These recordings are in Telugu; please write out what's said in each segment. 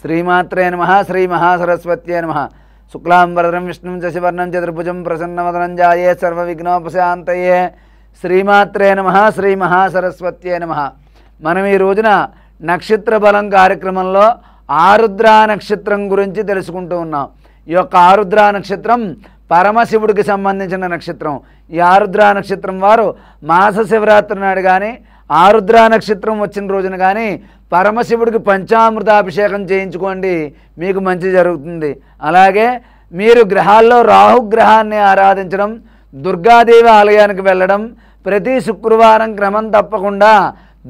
శ్రీమాత్రే నమః శ్రీ మహాసరస్వత్యే నమః శుక్లాంబరధరం విష్ణుం శశివర్ణం చతుర్భుజం ప్రసన్నవదనం ధ్యాయే సర్వవిఘ్నోపశాంతయే శ్రీమాత్రే నమః శ్రీ మహాసరస్వత్యే నమః. మనం ఈ రోజున నక్షత్ర బలం కార్యక్రమంలో ఆరుద్ర నక్షత్రం గురించి తెలుసుకుంటూ ఉన్నాం. ఈ యొక్క ఆరుద్ర నక్షత్రం పరమశివుడికి సంబంధించిన నక్షత్రం. ఈ ఆరుద్ర నక్షత్రం వారు మాస శివరాత్రి నాడు కానీ ఆరుద్ర నక్షత్రం వచ్చిన రోజున కానీ పరమశివుడికి పంచామృతాభిషేకం చేయించుకోండి, మీకు మంచి జరుగుతుంది. అలాగే మీరు గ్రహాల్లో రాహుగ్రహాన్ని ఆరాధించడం, దుర్గాదేవి ఆలయానికి వెళ్ళడం, ప్రతి శుక్రవారం క్రమం తప్పకుండా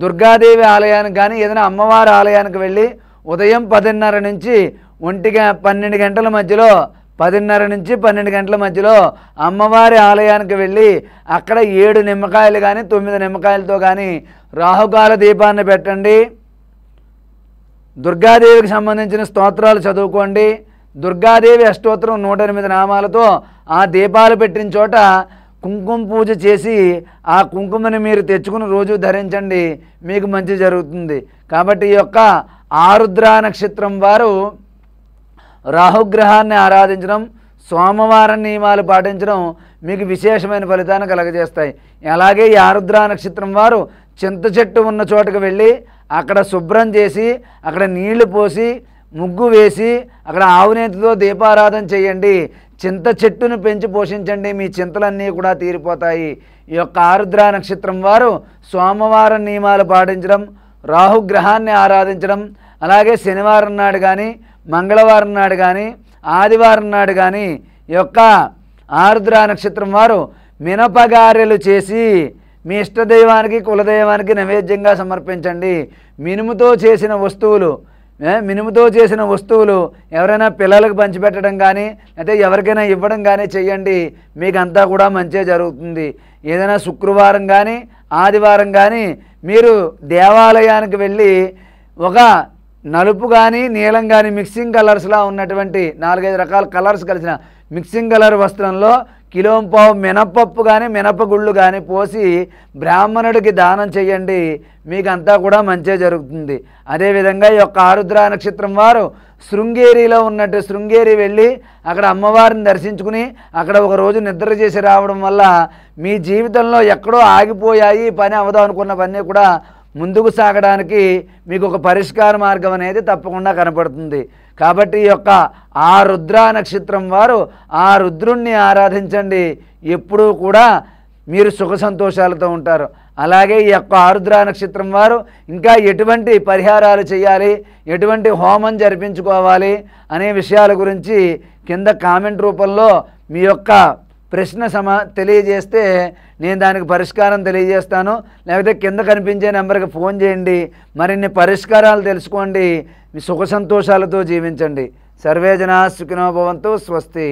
దుర్గాదేవి ఆలయానికి కానీ ఏదైనా అమ్మవారి ఆలయానికి వెళ్ళి ఉదయం 10:30 నుంచి 12 గంటల మధ్యలో 10:30 నుంచి 12 గంటల మధ్యలో అమ్మవారి ఆలయానికి వెళ్ళి అక్కడ 7 నిమ్మకాయలు కానీ 9 నిమ్మకాయలతో కానీ రాహుకాల దీపాన్ని పెట్టండి. దుర్గాదేవికి సంబంధించిన స్తోత్రాలు చదువుకోండి. దుర్గాదేవి అష్టోత్తరం 108 నామాలతో ఆ దీపాలు పెట్టిన చోట కుంకుమ పూజ చేసి ఆ కుంకుమని మీరు తెచ్చుకుని రోజు ధరించండి, మీకు మంచి జరుగుతుంది. కాబట్టి ఈ యొక్క ఆరుద్ర నక్షత్రం వారు రాహుగ్రహాన్ని ఆరాధించడం, సోమవారం నియమాలు పాటించడం మీకు విశేషమైన ఫలితాన్ని కలగజేస్తాయి. అలాగే ఈ ఆరుద్ర నక్షత్రం వారు చింత చెట్టు ఉన్న చోటుకు వెళ్ళి అక్కడ శుభ్రం చేసి అక్కడ నీళ్లు పోసి ముగ్గు వేసి అక్కడ ఆవునేతితో దీపారాధన చేయండి. చింత చెట్టును పెంచి పోషించండి, మీ చింతలన్నీ కూడా తీరిపోతాయి. ఈ యొక్క ఆరుద్ర నక్షత్రం వారు సోమవారం నియమాలు పాటించడం, రాహుగ్రహాన్ని ఆరాధించడం, అలాగే శనివారం నాడు కానీ మంగళవారం నాడు కానీ ఆదివారం నాడు కానీ ఈ యొక్క ఆరుద్ర నక్షత్రం వారు మినపగారెలు చేసి మీ ఇష్టదైవానికి కులదైవానికి నైవేద్యంగా సమర్పించండి. మినుముతో చేసిన వస్తువులు ఎవరైనా పిల్లలకు పంచిపెట్టడం కానీ అయితే ఎవరికైనా ఇవ్వడం కానీ చేయండి, మీకంతా కూడా మంచిగా జరుగుతుంది. ఏదైనా శుక్రవారం కానీ ఆదివారం కానీ మీరు దేవాలయానికి వెళ్ళి ఒక నలుపు కానీ నీలం కానీ మిక్సింగ్ కలర్స్లా ఉన్నటువంటి 4-5 రకాల కలర్స్ కలిసిన మిక్సింగ్ కలర్ వస్త్రంలో 1.5 కిలో మినపప్పు కానీ మినపగుళ్ళు కానీ పోసి బ్రాహ్మణుడికి దానం చేయండి, మీకంతా కూడా మంచిగా జరుగుతుంది. అదేవిధంగా ఈ యొక్క ఆరుద్ర నక్షత్రం వారు శృంగేరిలో ఉన్నట్టు శృంగేరి వెళ్ళి అక్కడ అమ్మవారిని దర్శించుకుని అక్కడ ఒక రోజు నిద్ర చేసి రావడం వల్ల మీ జీవితంలో ఎక్కడో ఆగిపోయాయి, పని అవదు అనుకున్న పని కూడా ముందుకు సాగడానికి మీకు ఒక పరిష్కార మార్గం అనేది తప్పకుండా కనపడుతుంది. కాబట్టి ఈ యొక్క ఆ రుద్ర నక్షత్రం వారు ఆ రుద్రుణ్ణి ఆరాధించండి, ఎప్పుడూ కూడా మీరు సుఖ సంతోషాలతో ఉంటారు. అలాగే ఈ యొక్క ఆరుద్ర నక్షత్రం వారు ఇంకా ఎటువంటి పరిహారాలు చేయాలి, ఎటువంటి హోమం జరిపించుకోవాలి అనే విషయాల గురించి కింద కామెంట్ రూపంలో మీ యొక్క ప్రశ్న తెలియజేస్తే నేను దానికి పరిష్కారం తెలియజేస్తాను. లేకపోతే కింద కనిపించే నెంబర్కి ఫోన్ చేయండి, మరిన్ని పరిష్కారాలు తెలుసుకోండి, మీ సుఖ సంతోషాలతో జీవించండి. సర్వే జనా సుఖినో భవంతు. స్వస్తి.